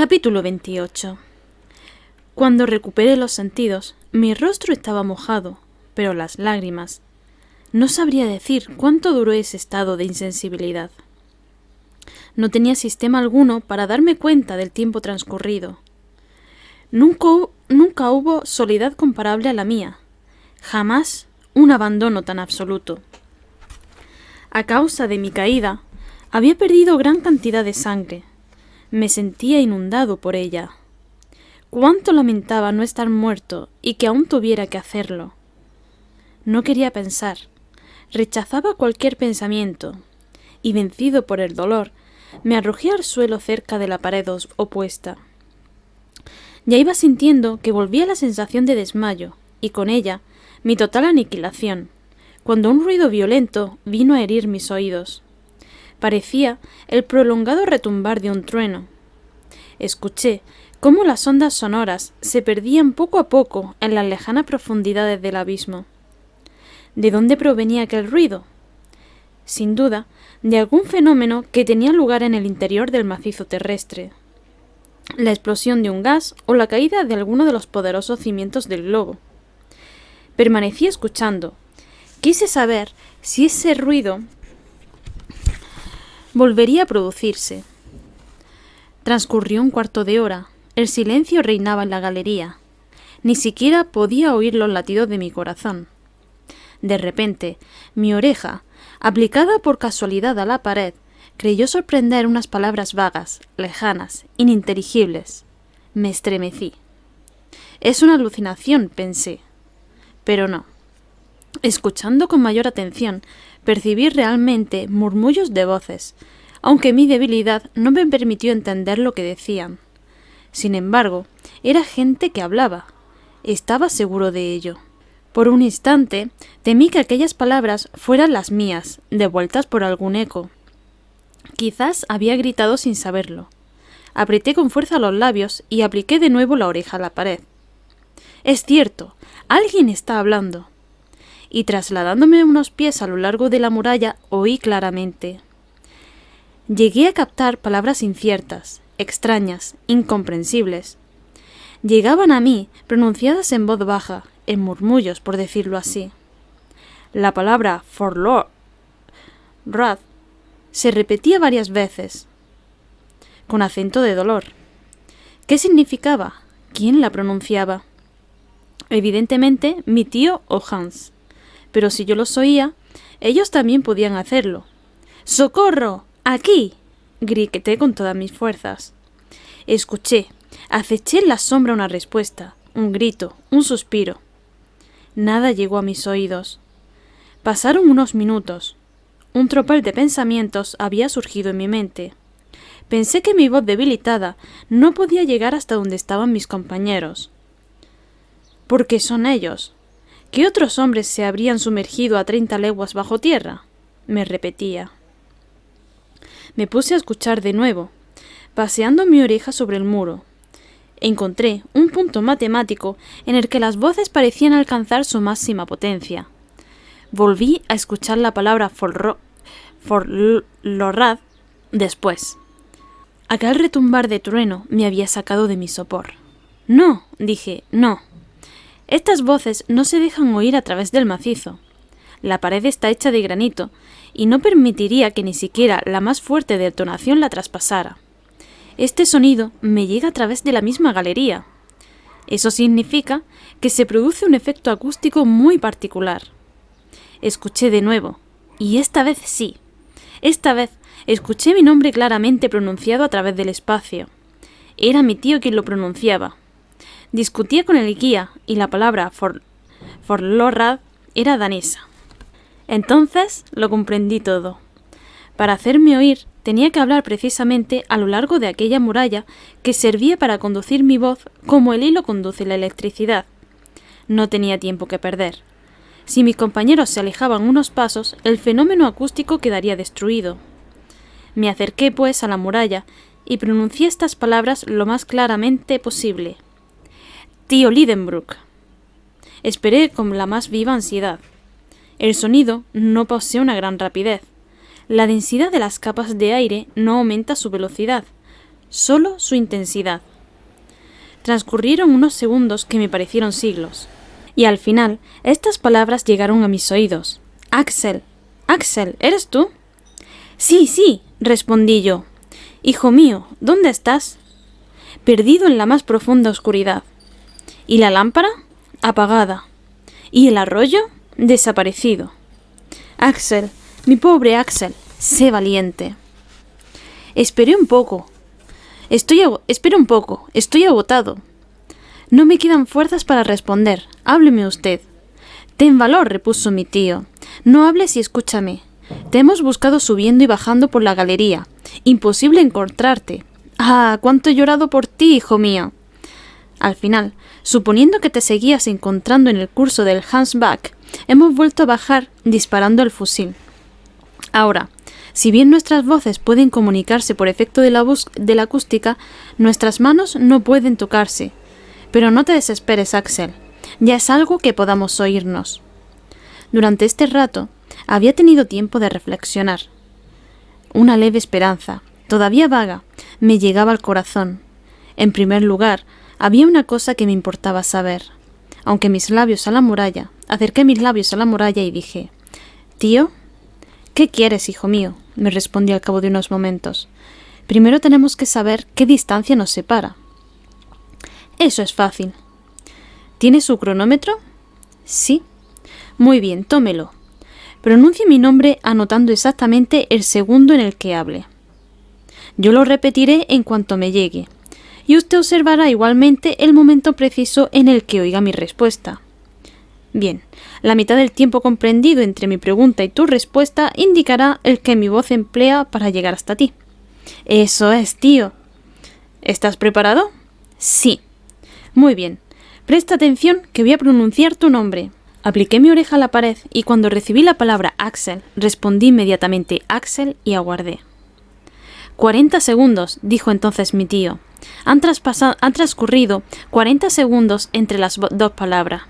Capítulo 28. Cuando recuperé los sentidos, mi rostro estaba mojado, pero las lágrimas. No sabría decir cuánto duró ese estado de insensibilidad. No tenía sistema alguno para darme cuenta del tiempo transcurrido. Nunca hubo soledad comparable a la mía. Jamás un abandono tan absoluto. A causa de mi caída, había perdido gran cantidad de sangre. Me sentía inundado por ella. Cuánto lamentaba no estar muerto y que aún tuviera que hacerlo. No quería pensar. Rechazaba cualquier pensamiento, y vencido por el dolor, me arrojé al suelo cerca de la pared opuesta. Ya iba sintiendo que volvía la sensación de desmayo, y con ella mi total aniquilación, cuando un ruido violento vino a herir mis oídos. Parecía el prolongado retumbar de un trueno. Escuché cómo las ondas sonoras se perdían poco a poco en las lejanas profundidades del abismo. ¿De dónde provenía aquel ruido? Sin duda, de algún fenómeno que tenía lugar en el interior del macizo terrestre. La explosión de un gas o la caída de alguno de los poderosos cimientos del globo. Permanecí escuchando. Quise saber si ese ruido volvería a producirse. Transcurrió un cuarto de hora. El silencio reinaba en la galería. Ni siquiera podía oír los latidos de mi corazón. De repente, mi oreja, aplicada por casualidad a la pared, creyó sorprender unas palabras vagas, lejanas, ininteligibles. Me estremecí. Es una alucinación, pensé. Pero no. Escuchando con mayor atención, percibí realmente murmullos de voces, aunque mi debilidad no me permitió entender lo que decían. Sin embargo, era gente que hablaba. Estaba seguro de ello. Por un instante, temí que aquellas palabras fueran las mías, devueltas por algún eco. Quizás había gritado sin saberlo. Apreté con fuerza los labios y apliqué de nuevo la oreja a la pared. Es cierto, alguien está hablando. Y trasladándome unos pies a lo largo de la muralla, oí claramente. Llegué a captar palabras inciertas, extrañas, incomprensibles. Llegaban a mí, pronunciadas en voz baja, en murmullos, por decirlo así. La palabra Forlorad se repetía varias veces, con acento de dolor. ¿Qué significaba? ¿Quién la pronunciaba? Evidentemente, mi tío o Hans. Pero si yo los oía, ellos también podían hacerlo. ¡Socorro! ¡Aquí! Grité con todas mis fuerzas. Escuché, aceché en la sombra una respuesta, un grito, un suspiro. Nada llegó a mis oídos. Pasaron unos minutos. Un tropel de pensamientos había surgido en mi mente. Pensé que mi voz debilitada no podía llegar hasta donde estaban mis compañeros. ¿Por qué son ellos? ¿Qué otros hombres se habrían sumergido a 30 leguas bajo tierra? Me repetía. Me puse a escuchar de nuevo, paseando mi oreja sobre el muro. Encontré un punto matemático en el que las voces parecían alcanzar su máxima potencia. Volví a escuchar la palabra Forlorad después. Aquel retumbar de trueno me había sacado de mi sopor. No, dije, no. Estas voces no se dejan oír a través del macizo. La pared está hecha de granito y no permitiría que ni siquiera la más fuerte detonación la traspasara. Este sonido me llega a través de la misma galería. Eso significa que se produce un efecto acústico muy particular. Escuché de nuevo, y esta vez sí. Esta vez escuché mi nombre claramente pronunciado a través del espacio. Era mi tío quien lo pronunciaba. Discutía con el guía y la palabra Forlorad era danesa. Entonces lo comprendí todo. Para hacerme oír tenía que hablar precisamente a lo largo de aquella muralla que servía para conducir mi voz como el hilo conduce la electricidad. No tenía tiempo que perder. Si mis compañeros se alejaban unos pasos, el fenómeno acústico quedaría destruido. Me acerqué, pues, a la muralla y pronuncié estas palabras lo más claramente posible. Tío Lidenbrock. Esperé con la más viva ansiedad. El sonido no posee una gran rapidez. La densidad de las capas de aire no aumenta su velocidad, solo su intensidad. Transcurrieron unos segundos que me parecieron siglos, y al final estas palabras llegaron a mis oídos. «Axel, Axel, ¿eres tú?» «Sí, sí», respondí yo. «Hijo mío, ¿dónde estás?» «Perdido en la más profunda oscuridad». «¿Y la lámpara?» «Apagada». «¿Y el arroyo?» «Desaparecido». «Axel, mi pobre Axel, sé valiente». Espera un poco, estoy agotado. No me quedan fuerzas para responder. Hábleme usted. Ten valor, repuso mi tío. No hables y escúchame. Te hemos buscado subiendo y bajando por la galería. Imposible encontrarte. Ah, cuánto he llorado por ti, hijo mío. Al final, suponiendo que te seguías encontrando en el curso del Hansbach, hemos vuelto a bajar disparando el fusil. Ahora, si bien nuestras voces pueden comunicarse por efecto de la acústica, nuestras manos no pueden tocarse. Pero no te desesperes, Axel. Ya es algo que podamos oírnos. Durante este rato, había tenido tiempo de reflexionar. Una leve esperanza, todavía vaga, me llegaba al corazón. En primer lugar, había una cosa que me importaba saber. Acerqué mis labios a la muralla y dije: «Tío, ¿qué quieres, hijo mío?», me respondió al cabo de unos momentos. «Primero tenemos que saber qué distancia nos separa». «Eso es fácil». «¿Tiene su cronómetro?» «Sí». «Muy bien, tómelo. Pronuncie mi nombre anotando exactamente el segundo en el que hable. Yo lo repetiré en cuanto me llegue, y usted observará igualmente el momento preciso en el que oiga mi respuesta». «Bien, la mitad del tiempo comprendido entre mi pregunta y tu respuesta indicará el que mi voz emplea para llegar hasta ti». «Eso es, tío». «¿Estás preparado?» «Sí». «Muy bien. Presta atención que voy a pronunciar tu nombre». Apliqué mi oreja a la pared y cuando recibí la palabra Axel, respondí inmediatamente Axel y aguardé. 40 segundos, dijo entonces mi tío. Han transcurrido 40 segundos entre las dos palabras.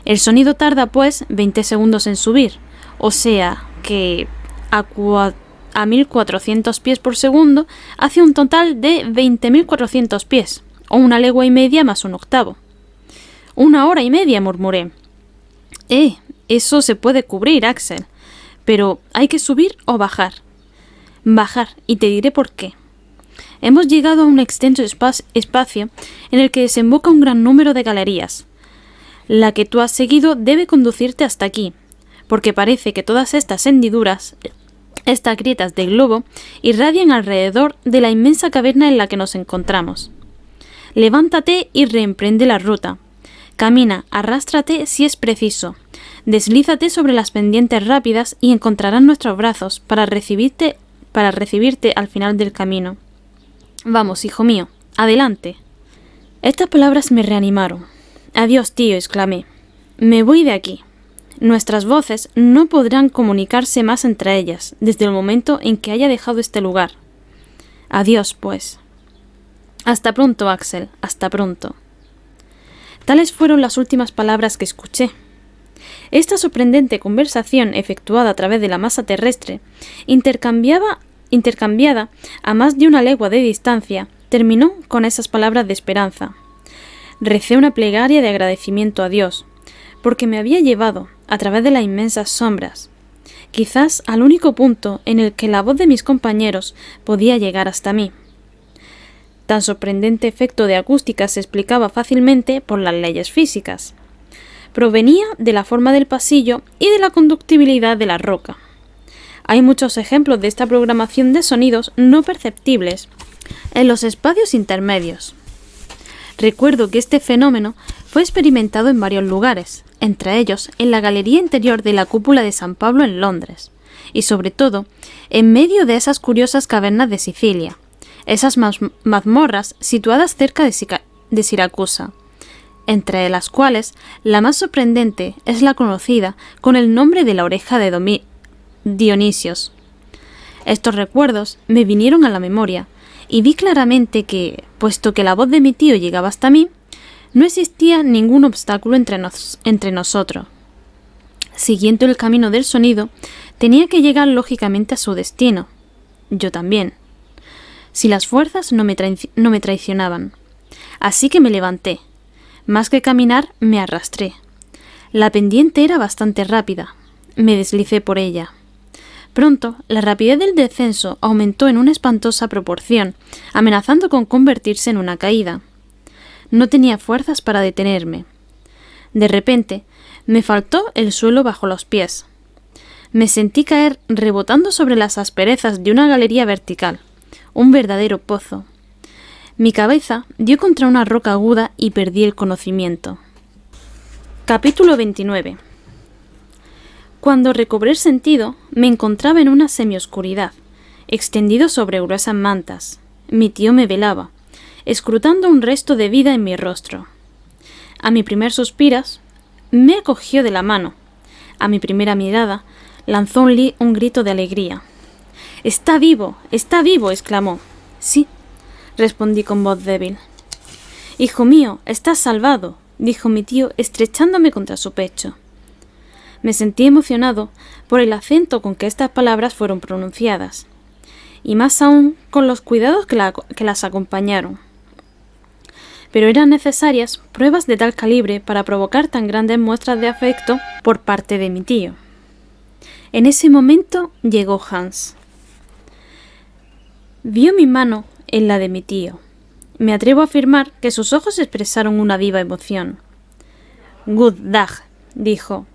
El sonido tarda, pues, 20 segundos en subir, o sea que a 1400 pies por segundo hace un total de 20.400 pies, o 1 legua y media más 1/8. 1 hora y media, murmuré. Eso se puede cubrir, Axel, pero ¿hay que subir o bajar? Bajar, y te diré por qué. Hemos llegado a un extenso espacio en el que desemboca un gran número de galerías. La que tú has seguido debe conducirte hasta aquí, porque parece que todas estas hendiduras, estas grietas de globo, irradian alrededor de la inmensa caverna en la que nos encontramos. Levántate y reemprende la ruta. Camina, arrástrate si es preciso. Deslízate sobre las pendientes rápidas y encontrarás nuestros brazos para recibirte al final del camino. Vamos, hijo mío, adelante. Estas palabras me reanimaron. Adiós, tío, exclamé. Me voy de aquí. Nuestras voces no podrán comunicarse más entre ellas desde el momento en que haya dejado este lugar. Adiós, pues. Hasta pronto, Axel, hasta pronto. Tales fueron las últimas palabras que escuché. Esta sorprendente conversación efectuada a través de la masa terrestre, intercambiada a más de 1 legua de distancia, terminó con esas palabras de esperanza. Recé una plegaria de agradecimiento a Dios, porque me había llevado, a través de las inmensas sombras, quizás al único punto en el que la voz de mis compañeros podía llegar hasta mí. Tan sorprendente efecto de acústica se explicaba fácilmente por las leyes físicas. Provenía de la forma del pasillo y de la conductibilidad de la roca. Hay muchos ejemplos de esta programación de sonidos no perceptibles en los espacios intermedios. Recuerdo que este fenómeno fue experimentado en varios lugares, entre ellos en la galería interior de la cúpula de San Pablo en Londres, y sobre todo en medio de esas curiosas cavernas de Sicilia, esas mazmorras situadas cerca de Siracusa, entre las cuales la más sorprendente es la conocida con el nombre de la oreja de Dionisios. Estos recuerdos me vinieron a la memoria y vi claramente que, puesto que la voz de mi tío llegaba hasta mí, no existía ningún obstáculo entre nosotros. Siguiendo el camino del sonido, tenía que llegar lógicamente a su destino. Yo también. si las fuerzas no me traicionaban. Así que me levanté. Más que caminar, me arrastré. La pendiente era bastante rápida. Me deslicé por ella. Pronto, la rapidez del descenso aumentó en una espantosa proporción, amenazando con convertirse en una caída. No tenía fuerzas para detenerme. De repente, me faltó el suelo bajo los pies. Me sentí caer rebotando sobre las asperezas de una galería vertical, un verdadero pozo. Mi cabeza dio contra una roca aguda y perdí el conocimiento. Capítulo 29. Cuando recobré el sentido, me encontraba en una semioscuridad, extendido sobre gruesas mantas. Mi tío me velaba, escrutando un resto de vida en mi rostro. A mi primer suspiro, me cogió de la mano. A mi primera mirada, lanzó un grito de alegría. ¡Está vivo! ¡Está vivo!, exclamó. Sí, respondí con voz débil. Hijo mío, estás salvado, dijo mi tío, estrechándome contra su pecho. Me sentí emocionado por el acento con que estas palabras fueron pronunciadas, y más aún con los cuidados que las acompañaron. Pero eran necesarias pruebas de tal calibre para provocar tan grandes muestras de afecto por parte de mi tío. En ese momento llegó Hans. Vio mi mano en la de mi tío. Me atrevo a afirmar que sus ojos expresaron una viva emoción. «Good Dag», dijo.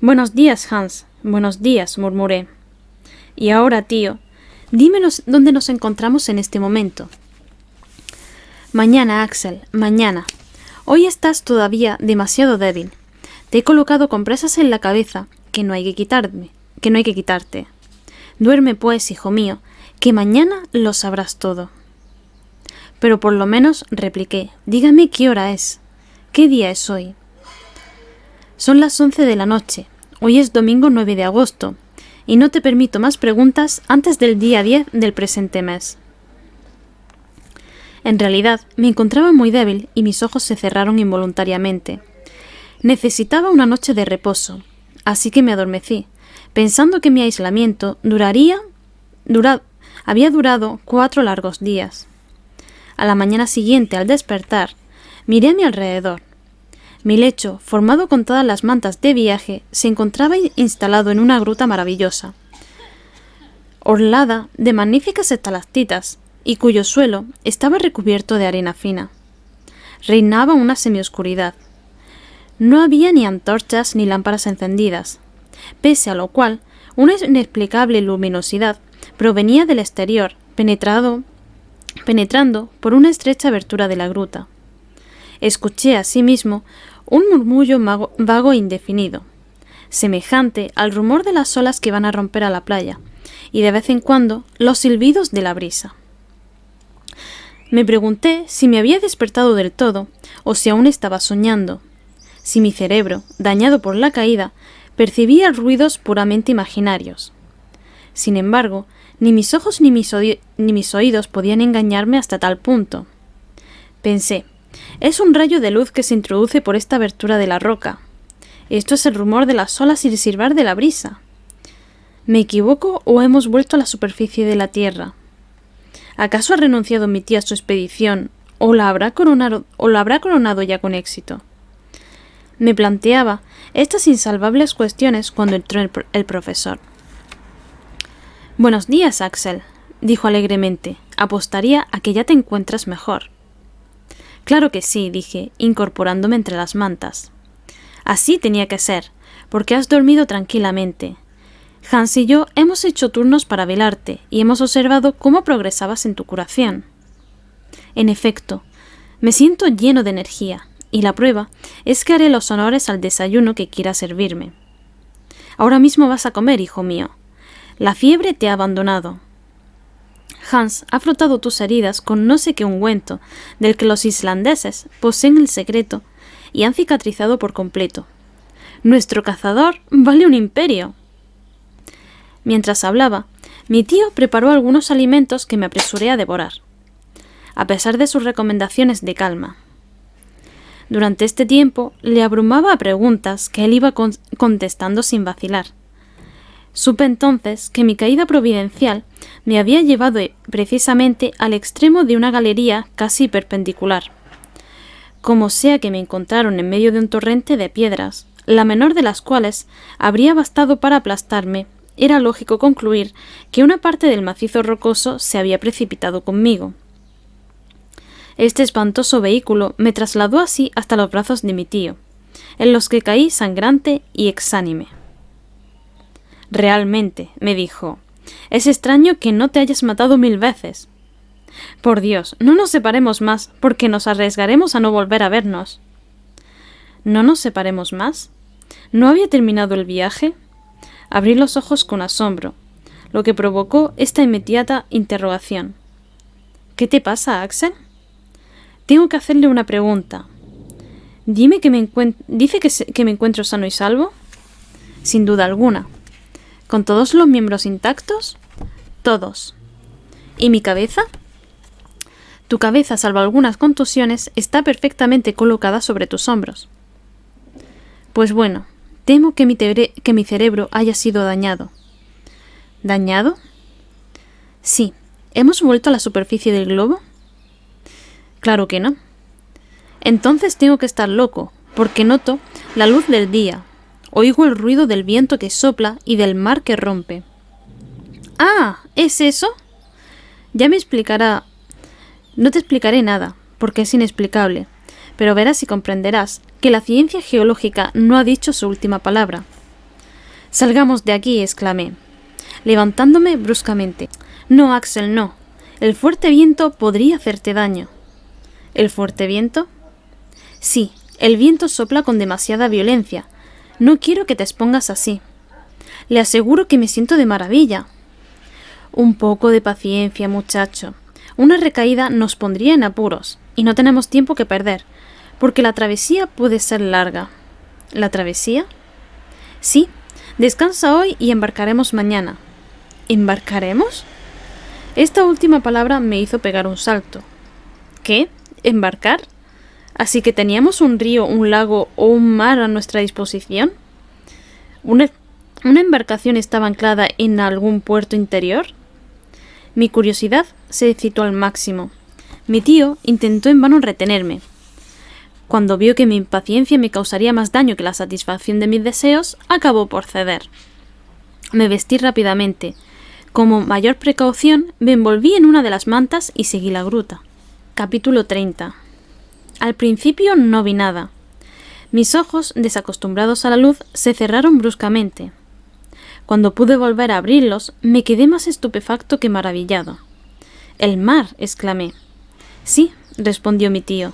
«Buenos días, Hans. Buenos días», murmuré. «Y ahora, tío, dímenos dónde nos encontramos en este momento». «Mañana, Axel, mañana. Hoy estás todavía demasiado débil. Te he colocado compresas en la cabeza que no hay que quitarte. Duerme, pues, hijo mío, que mañana lo sabrás todo». «Pero por lo menos», repliqué, «dígame qué hora es. ¿Qué día es hoy?» «Son las 11 de la noche. Hoy es domingo 9 de agosto, y no te permito más preguntas antes del día 10 del presente mes». En realidad, me encontraba muy débil y mis ojos se cerraron involuntariamente. Necesitaba una noche de reposo, así que me adormecí, pensando que mi aislamiento había durado 4 largos días. A la mañana siguiente, al despertar, miré a mi alrededor. Mi lecho, formado con todas las mantas de viaje, se encontraba instalado en una gruta maravillosa, orlada de magníficas estalactitas, y cuyo suelo estaba recubierto de arena fina. Reinaba una semioscuridad. No había ni antorchas ni lámparas encendidas, pese a lo cual una inexplicable luminosidad provenía del exterior, penetrando por una estrecha abertura de la gruta. Escuché asimismo un murmullo vago e indefinido, semejante al rumor de las olas que van a romper a la playa, y de vez en cuando los silbidos de la brisa. Me pregunté si me había despertado del todo, o si aún estaba soñando, si mi cerebro, dañado por la caída, percibía ruidos puramente imaginarios. Sin embargo, ni mis ojos ni mis oídos podían engañarme hasta tal punto. Pensé, es un rayo de luz que se introduce por esta abertura de la roca. Esto es el rumor de las olas y el silbar de la brisa. ¿Me equivoco o hemos vuelto a la superficie de la tierra? ¿Acaso ha renunciado mi tía a su expedición o la habrá coronado ya con éxito? Me planteaba estas insalvables cuestiones cuando entró el profesor. «Buenos días, Axel», dijo alegremente. «Apostaría a que ya te encuentras mejor». «Claro que sí», dije, incorporándome entre las mantas. «Así tenía que ser, porque has dormido tranquilamente. Hans y yo hemos hecho turnos para velarte y hemos observado cómo progresabas en tu curación». En efecto, me siento lleno de energía, y la prueba es que haré los honores al desayuno que quieras servirme. Ahora mismo vas a comer, hijo mío. La fiebre te ha abandonado. Hans ha frotado tus heridas con no sé qué ungüento, del que los islandeses poseen el secreto y han cicatrizado por completo. Nuestro cazador vale un imperio. Mientras hablaba, mi tío preparó algunos alimentos que me apresuré a devorar, a pesar de sus recomendaciones de calma. Durante este tiempo le abrumaba a preguntas que él iba contestando sin vacilar. Supe entonces que mi caída providencial me había llevado precisamente al extremo de una galería casi perpendicular. Como sea que me encontraron en medio de un torrente de piedras, la menor de las cuales habría bastado para aplastarme, era lógico concluir que una parte del macizo rocoso se había precipitado conmigo. Este espantoso vehículo me trasladó así hasta los brazos de mi tío, en los que caí sangrante y exánime. Realmente, me dijo, es extraño que no te hayas matado 1000 veces. Por Dios, no nos separemos más, porque nos arriesgaremos a no volver a vernos. ¿No nos separemos más? ¿No había terminado el viaje? Abrí los ojos con asombro, lo que provocó esta inmediata interrogación. ¿Qué te pasa, Axel? Tengo que hacerle una pregunta. ¿Dice que me encuentro sano y salvo? Sin duda alguna. ¿Con todos los miembros intactos? Todos. ¿Y mi cabeza? Tu cabeza, salvo algunas contusiones, está perfectamente colocada sobre tus hombros. Pues bueno, temo que mi cerebro haya sido dañado. ¿Dañado? Sí. ¿Hemos vuelto a la superficie del globo? Claro que no. Entonces tengo que estar loco, porque noto la luz del día, oigo el ruido del viento que sopla y del mar que rompe. ¡Ah! ¿Es eso? Ya me explicará. No te explicaré nada, porque es inexplicable, pero verás y comprenderás que la ciencia geológica no ha dicho su última palabra. Salgamos de aquí, exclamé, levantándome bruscamente. No, Axel, no. El fuerte viento podría hacerte daño. ¿El fuerte viento? Sí, el viento sopla con demasiada violencia. No quiero que te expongas así. Le aseguro que me siento de maravilla. Un poco de paciencia, muchacho. Una recaída nos pondría en apuros, y no tenemos tiempo que perder, porque la travesía puede ser larga. ¿La travesía? Sí, descansa hoy y embarcaremos mañana. ¿Embarcaremos? Esta última palabra me hizo pegar un salto. ¿Qué? ¿Embarcar? ¿Así que teníamos un río, un lago o un mar a nuestra disposición? ¿Una embarcación estaba anclada en algún puerto interior? Mi curiosidad se excitó al máximo. Mi tío intentó en vano retenerme. Cuando vio que mi impaciencia me causaría más daño que la satisfacción de mis deseos, acabó por ceder. Me vestí rápidamente. Como mayor precaución, me envolví en una de las mantas y seguí la gruta. Capítulo 30. Al principio no vi nada. Mis ojos, desacostumbrados a la luz, se cerraron bruscamente. Cuando pude volver a abrirlos, me quedé más estupefacto que maravillado. «¡El mar!», exclamé. «Sí», respondió mi tío,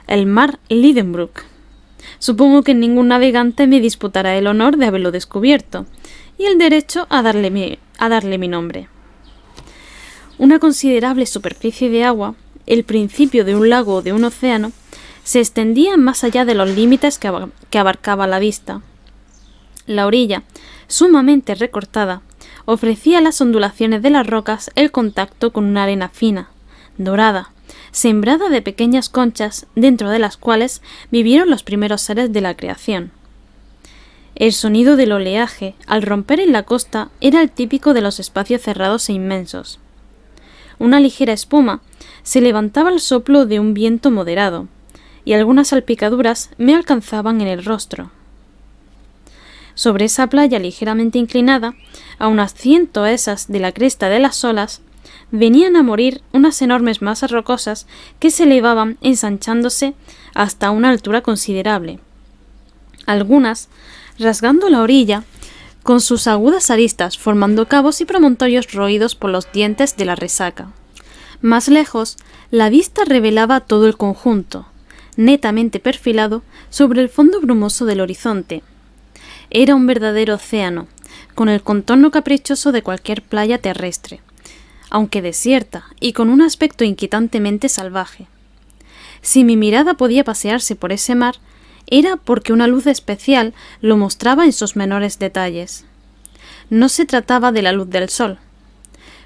«el mar Lidenbrock. Supongo que ningún navegante me disputará el honor de haberlo descubierto, y el derecho a darle mi nombre». Una considerable superficie de agua, el principio de un lago o de un océano, se extendía más allá de los límites que abarcaba la vista. La orilla, sumamente recortada, ofrecía a las ondulaciones de las rocas el contacto con una arena fina, dorada, sembrada de pequeñas conchas, dentro de las cuales vivieron los primeros seres de la creación. El sonido del oleaje, al romper en la costa, era el típico de los espacios cerrados e inmensos. Una ligera espuma se levantaba al soplo de un viento moderado, y algunas salpicaduras me alcanzaban en el rostro. Sobre esa playa ligeramente inclinada, a unas 100 toesas de la cresta de las olas, venían a morir unas enormes masas rocosas que se elevaban ensanchándose hasta una altura considerable. Algunas, rasgando la orilla, con sus agudas aristas formando cabos y promontorios roídos por los dientes de la resaca. Más lejos, la vista revelaba todo el conjunto, netamente perfilado sobre el fondo brumoso del horizonte. Era un verdadero océano, con el contorno caprichoso de cualquier playa terrestre, aunque desierta y con un aspecto inquietantemente salvaje. Si mi mirada podía pasearse por ese mar, era porque una luz especial lo mostraba en sus menores detalles. No se trataba de la luz del sol.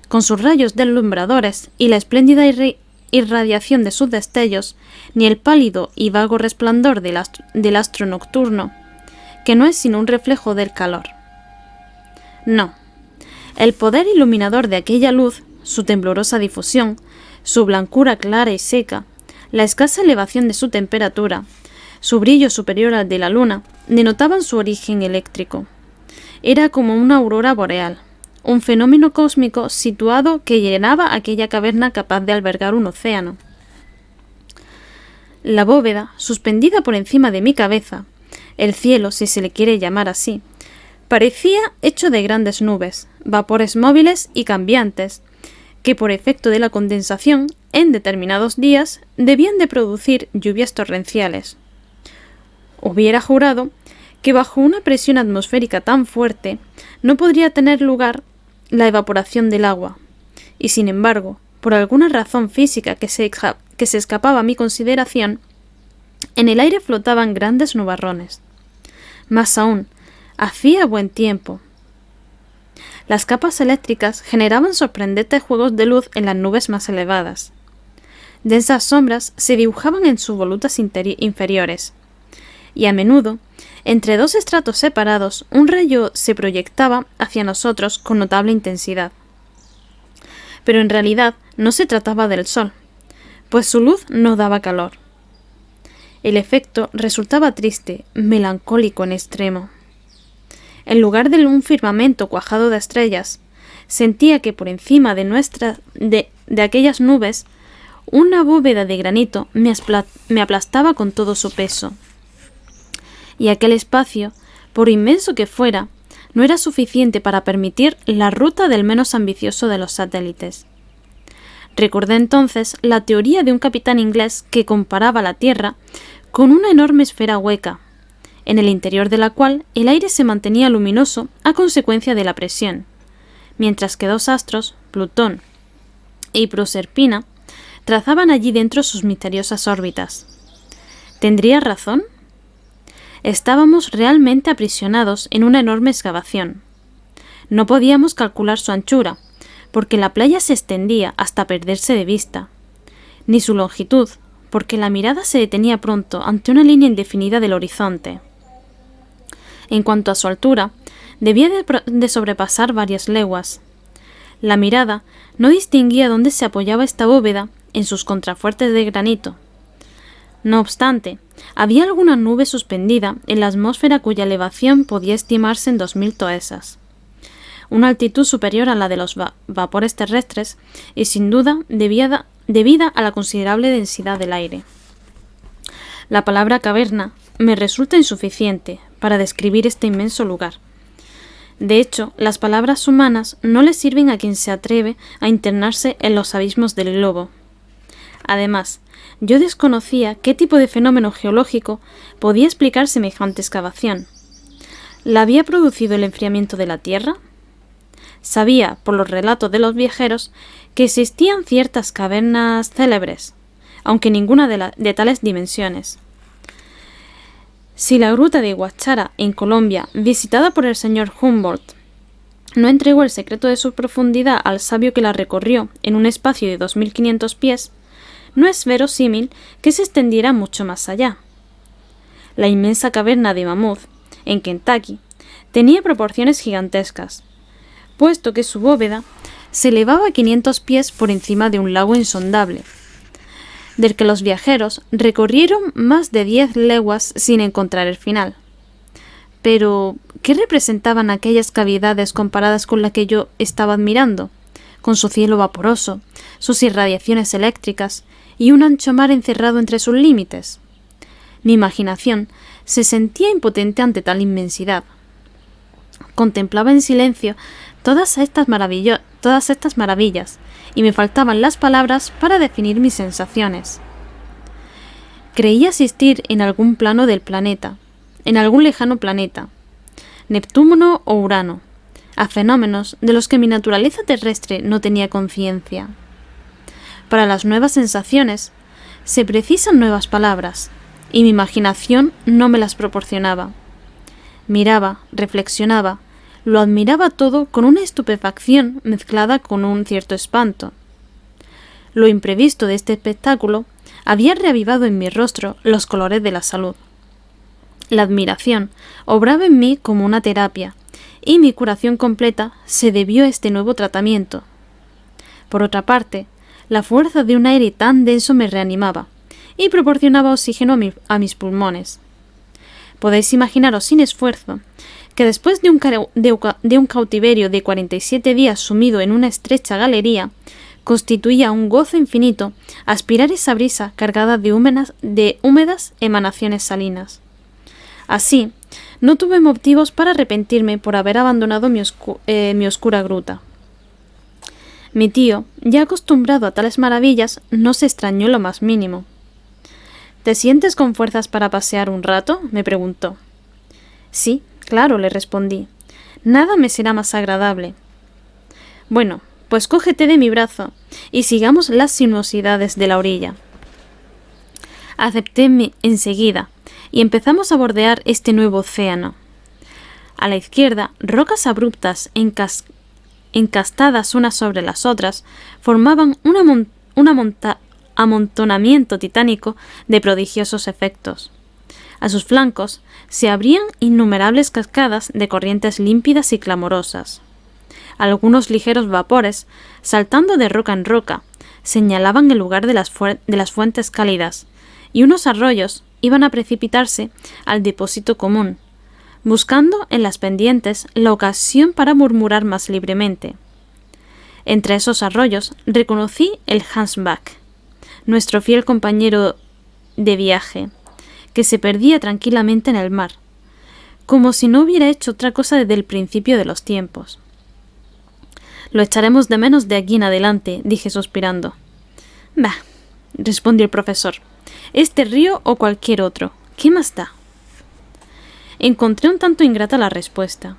Con sus rayos deslumbradores y la espléndida irradiación de sus destellos, ni el pálido y vago resplandor del astro nocturno, que no es sino un reflejo del calor. No. El poder iluminador de aquella luz, su temblorosa difusión, su blancura clara y seca, la escasa elevación de su temperatura, su brillo superior al de la luna, denotaban su origen eléctrico. Era como una aurora boreal, un fenómeno cósmico situado que llenaba aquella caverna capaz de albergar un océano. La bóveda, suspendida por encima de mi cabeza, el cielo, si se le quiere llamar así, parecía hecho de grandes nubes, vapores móviles y cambiantes, que por efecto de la condensación, en determinados días, debían de producir lluvias torrenciales. Hubiera jurado que bajo una presión atmosférica tan fuerte no podría tener lugar la evaporación del agua, y sin embargo, por alguna razón física que se escapaba a mi consideración, en el aire flotaban grandes nubarrones. Más aún, hacía buen tiempo. Las capas eléctricas generaban sorprendentes juegos de luz en las nubes más elevadas. Densas sombras se dibujaban en sus volutas inferiores, y a menudo, entre dos estratos separados, un rayo se proyectaba hacia nosotros con notable intensidad. Pero en realidad no se trataba del sol, pues su luz no daba calor. El efecto resultaba triste, melancólico en extremo. En lugar de un firmamento cuajado de estrellas, sentía que por encima de aquellas nubes, una bóveda de granito me aplastaba con todo su peso. Y aquel espacio, por inmenso que fuera, no era suficiente para permitir la ruta del menos ambicioso de los satélites. Recordé entonces la teoría de un capitán inglés que comparaba la Tierra con una enorme esfera hueca, en el interior de la cual el aire se mantenía luminoso a consecuencia de la presión, mientras que dos astros, Plutón y Proserpina, trazaban allí dentro sus misteriosas órbitas. ¿Tendría razón? Estábamos realmente aprisionados en una enorme excavación. No podíamos calcular su anchura, porque la playa se extendía hasta perderse de vista, ni su longitud, porque la mirada se detenía pronto ante una línea indefinida del horizonte. En cuanto a su altura, debía de sobrepasar varias leguas. La mirada no distinguía dónde se apoyaba esta bóveda en sus contrafuertes de granito. No obstante, había alguna nube suspendida en la atmósfera cuya elevación podía estimarse en 2000 toesas, una altitud superior a la de los vapores terrestres y sin duda debida a la considerable densidad del aire. La palabra caverna me resulta insuficiente para describir este inmenso lugar. De hecho, las palabras humanas no le sirven a quien se atreve a internarse en los abismos del globo. Además, yo desconocía qué tipo de fenómeno geológico podía explicar semejante excavación. ¿La había producido el enfriamiento de la Tierra? Sabía, por los relatos de los viajeros, que existían ciertas cavernas célebres, aunque ninguna de tales dimensiones. Si la gruta de Huachara, en Colombia, visitada por el señor Humboldt, no entregó el secreto de su profundidad al sabio que la recorrió en un espacio de 2500 pies, no es verosímil que se extendiera mucho más allá. La inmensa caverna de Mammoth, en Kentucky, tenía proporciones gigantescas, puesto que su bóveda se elevaba a 500 pies por encima de un lago insondable, del que los viajeros recorrieron más de 10 leguas sin encontrar el final. Pero, ¿qué representaban aquellas cavidades comparadas con la que yo estaba admirando, con su cielo vaporoso, sus irradiaciones eléctricas y un ancho mar encerrado entre sus límites? Mi imaginación se sentía impotente ante tal inmensidad. Contemplaba en silencio todas estas maravillas, y me faltaban las palabras para definir mis sensaciones. Creía asistir en algún plano del planeta, en algún lejano planeta, Neptuno o Urano, a fenómenos de los que mi naturaleza terrestre no tenía conciencia. Para las nuevas sensaciones se precisan nuevas palabras, y mi imaginación no me las proporcionaba. Miraba, reflexionaba, lo admiraba todo con una estupefacción mezclada con un cierto espanto. Lo imprevisto de este espectáculo había reavivado en mi rostro los colores de la salud. La admiración obraba en mí como una terapia, y mi curación completa se debió a este nuevo tratamiento. Por otra parte, la fuerza de un aire tan denso me reanimaba y proporcionaba oxígeno a mis pulmones. Podéis imaginaros sin esfuerzo que después de un cautiverio de 47 días sumido en una estrecha galería, constituía un gozo infinito aspirar esa brisa cargada de húmedas emanaciones salinas. Así, no tuve motivos para arrepentirme por haber abandonado mi oscura gruta. Mi tío, ya acostumbrado a tales maravillas, no se extrañó lo más mínimo. ¿Te sientes con fuerzas para pasear un rato?, me preguntó. Sí, claro, le respondí. Nada me será más agradable. Bueno, pues cógete de mi brazo y sigamos las sinuosidades de la orilla. Acepté enseguida y empezamos a bordear este nuevo océano. A la izquierda, rocas abruptas encastadas unas sobre las otras formaban un amontonamiento titánico de prodigiosos efectos. A sus flancos se abrían innumerables cascadas de corrientes límpidas y clamorosas. Algunos ligeros vapores, saltando de roca en roca, señalaban el lugar de las fuentes cálidas, y unos arroyos iban a precipitarse al depósito común, buscando en las pendientes la ocasión para murmurar más libremente. Entre esos arroyos reconocí el Hansbach, nuestro fiel compañero de viaje, que se perdía tranquilamente en el mar, como si no hubiera hecho otra cosa desde el principio de los tiempos. Lo echaremos de menos de aquí en adelante, dije suspirando. Bah, respondió el profesor. Este río o cualquier otro, ¿qué más da? Encontré un tanto ingrata la respuesta.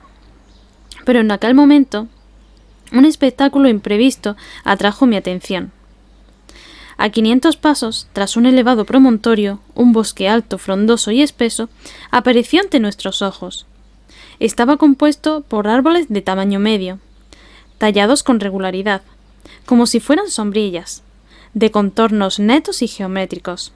Pero en aquel momento, un espectáculo imprevisto atrajo mi atención. A 500 pasos, tras un elevado promontorio, un bosque alto, frondoso y espeso, apareció ante nuestros ojos. Estaba compuesto por árboles de tamaño medio, tallados con regularidad, como si fueran sombrillas, de contornos netos y geométricos.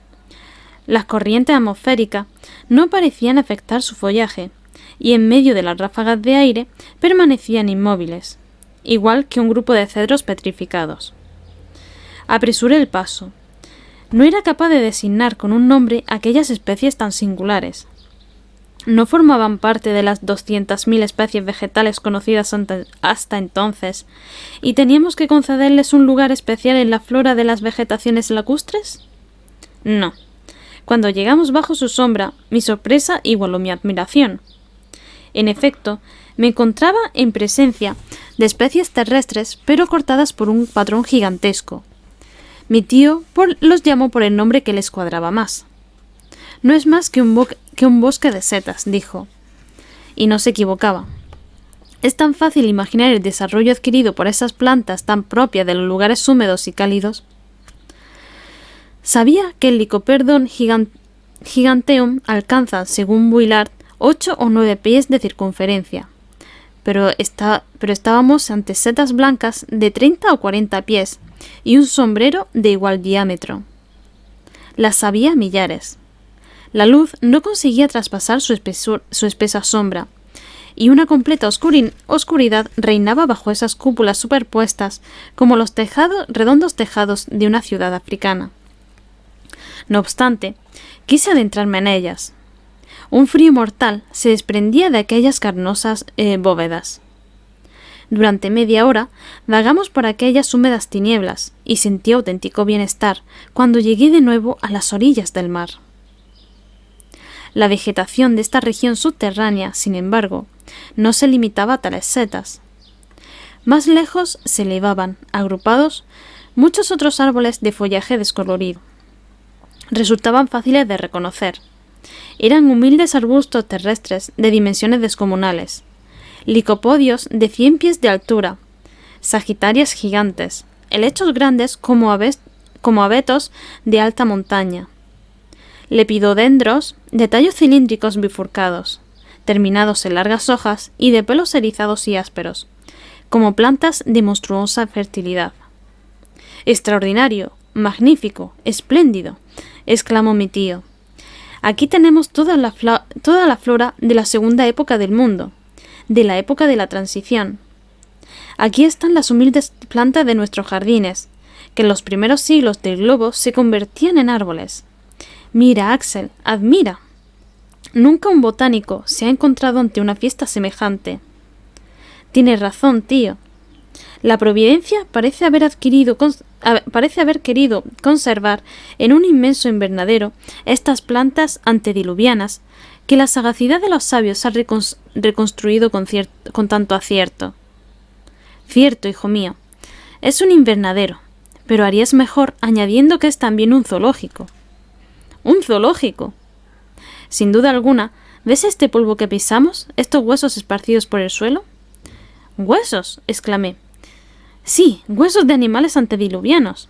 Las corrientes atmosféricas no parecían afectar su follaje, y en medio de las ráfagas de aire permanecían inmóviles, igual que un grupo de cedros petrificados. Apresuré el paso. No era capaz de designar con un nombre aquellas especies tan singulares. No formaban parte de las 200.000 especies vegetales conocidas hasta entonces, y teníamos que concederles un lugar especial en la flora de las vegetaciones lacustres. No. Cuando llegamos bajo su sombra, mi sorpresa igualó mi admiración. En efecto, me encontraba en presencia de especies terrestres, pero cortadas por un patrón gigantesco. Mi tío los llamó por el nombre que les cuadraba más. No es más que un bosque de setas, dijo. Y no se equivocaba. Es tan fácil imaginar el desarrollo adquirido por esas plantas tan propias de los lugares húmedos y cálidos. Sabía que el Lycoperdon giganteum alcanza, según Vuillard, 8 o 9 pies de circunferencia. Pero estábamos ante setas blancas de 30 o 40 pies y un sombrero de igual diámetro. Las había millares. La luz no conseguía traspasar su espesa sombra, y una completa oscuridad reinaba bajo esas cúpulas superpuestas como los redondos tejados de una ciudad africana. No obstante, quise adentrarme en ellas. Un frío mortal se desprendía de aquellas carnosas bóvedas. Durante media hora vagamos por aquellas húmedas tinieblas y sentí auténtico bienestar cuando llegué de nuevo a las orillas del mar. La vegetación de esta región subterránea, sin embargo, no se limitaba a tales setas. Más lejos se elevaban, agrupados, muchos otros árboles de follaje descolorido. Resultaban fáciles de reconocer. Eran humildes arbustos terrestres de dimensiones descomunales, licopodios de 100 pies de altura, sagitarias gigantes, helechos grandes como abetos de alta montaña, lepidodendros de tallos cilíndricos bifurcados, terminados en largas hojas y de pelos erizados y ásperos, como plantas de monstruosa fertilidad. «Extraordinario, magnífico, espléndido», exclamó mi tío. «Aquí tenemos toda la flora de la segunda época del mundo, de la época de la transición. Aquí están las humildes plantas de nuestros jardines, que en los primeros siglos del globo se convertían en árboles. Mira, Axel, admira. Nunca un botánico se ha encontrado ante una fiesta semejante. Tienes razón, tío. La providencia parece haber querido conservar en un inmenso invernadero estas plantas antediluvianas que la sagacidad de los sabios ha reconstruido con tanto acierto. Cierto, hijo mío, es un invernadero, pero harías mejor añadiendo que es también un zoológico. ¿Un zoológico? Sin duda alguna, ¿ves este polvo que pisamos, estos huesos esparcidos por el suelo? ¿Huesos?, exclamé. Sí, huesos de animales antediluvianos.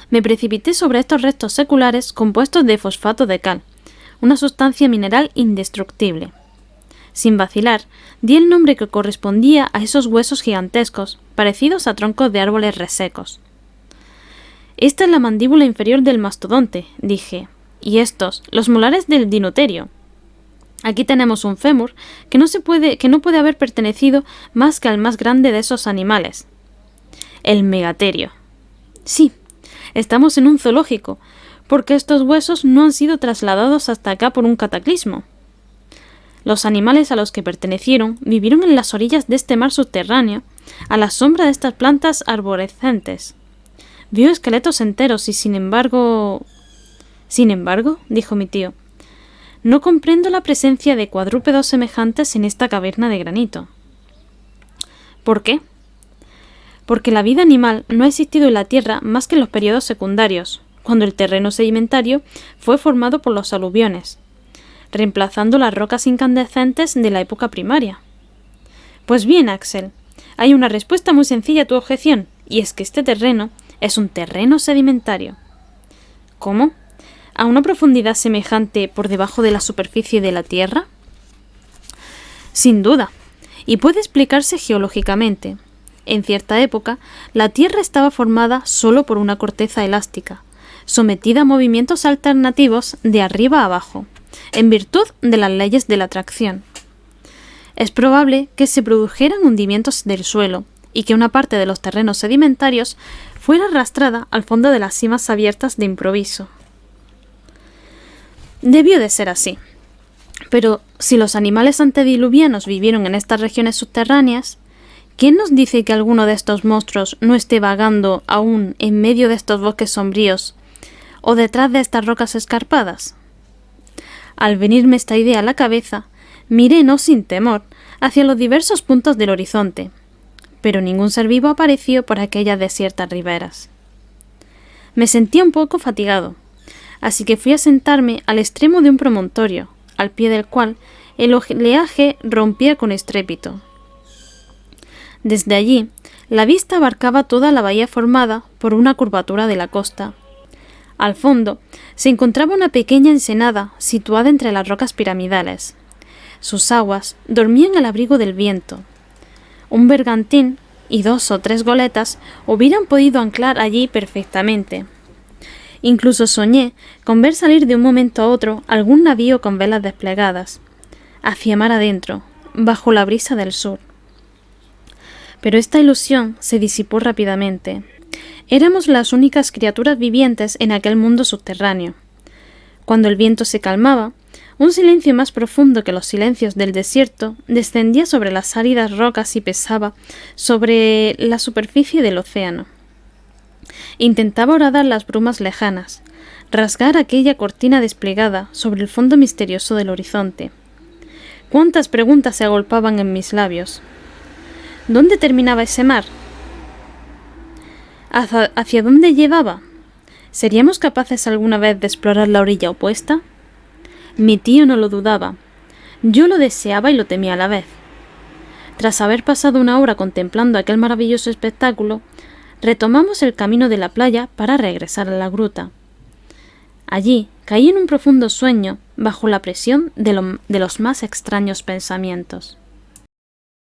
Me precipité sobre estos restos seculares compuestos de fosfato de cal, una sustancia mineral indestructible. Sin vacilar, di el nombre que correspondía a esos huesos gigantescos, parecidos a troncos de árboles resecos. Esta es la mandíbula inferior del mastodonte, dije, y estos, los molares del dinoterio. Aquí tenemos un fémur que no puede haber pertenecido más que al más grande de esos animales. El megaterio. Sí, estamos en un zoológico, porque estos huesos no han sido trasladados hasta acá por un cataclismo. Los animales a los que pertenecieron vivieron en las orillas de este mar subterráneo, a la sombra de estas plantas arborescentes. Vio esqueletos enteros y sin embargo... Sin embargo, dijo mi tío, no comprendo la presencia de cuadrúpedos semejantes en esta caverna de granito. ¿Por qué? Porque la vida animal no ha existido en la Tierra más que en los periodos secundarios, cuando el terreno sedimentario fue formado por los aluviones, reemplazando las rocas incandescentes de la época primaria. Pues bien, Axel, hay una respuesta muy sencilla a tu objeción, y es que este terreno es un terreno sedimentario. ¿Cómo? ¿A una profundidad semejante por debajo de la superficie de la Tierra? Sin duda, y puede explicarse geológicamente. En cierta época, la Tierra estaba formada solo por una corteza elástica, sometida a movimientos alternativos de arriba a abajo, en virtud de las leyes de la atracción. Es probable que se produjeran hundimientos del suelo y que una parte de los terrenos sedimentarios fuera arrastrada al fondo de las simas abiertas de improviso. Debió de ser así. Pero si los animales antediluvianos vivieron en estas regiones subterráneas, ¿quién nos dice que alguno de estos monstruos no esté vagando aún en medio de estos bosques sombríos o detrás de estas rocas escarpadas? Al venirme esta idea a la cabeza, miré no sin temor hacia los diversos puntos del horizonte, pero ningún ser vivo apareció por aquellas desiertas riberas. Me sentía un poco fatigado, así que fui a sentarme al extremo de un promontorio, al pie del cual el oleaje rompía con estrépito. Desde allí, la vista abarcaba toda la bahía formada por una curvatura de la costa. Al fondo se encontraba una pequeña ensenada situada entre las rocas piramidales. Sus aguas dormían al abrigo del viento. Un bergantín y 2 o 3 goletas hubieran podido anclar allí perfectamente. Incluso soñé con ver salir de un momento a otro algún navío con velas desplegadas, hacia mar adentro, bajo la brisa del sur. Pero esta ilusión se disipó rápidamente. Éramos las únicas criaturas vivientes en aquel mundo subterráneo. Cuando el viento se calmaba, un silencio más profundo que los silencios del desierto descendía sobre las áridas rocas y pesaba sobre la superficie del océano. Intentaba horadar las brumas lejanas, rasgar aquella cortina desplegada sobre el fondo misterioso del horizonte. Cuántas preguntas se agolpaban en mis labios. ¿Dónde terminaba ese mar? ¿Hacia dónde llevaba? ¿Seríamos capaces alguna vez de explorar la orilla opuesta? Mi tío no lo dudaba. Yo lo deseaba y lo temía a la vez. Tras haber pasado una hora contemplando aquel maravilloso espectáculo, retomamos el camino de la playa para regresar a la gruta. Allí caí en un profundo sueño bajo la presión de los más extraños pensamientos.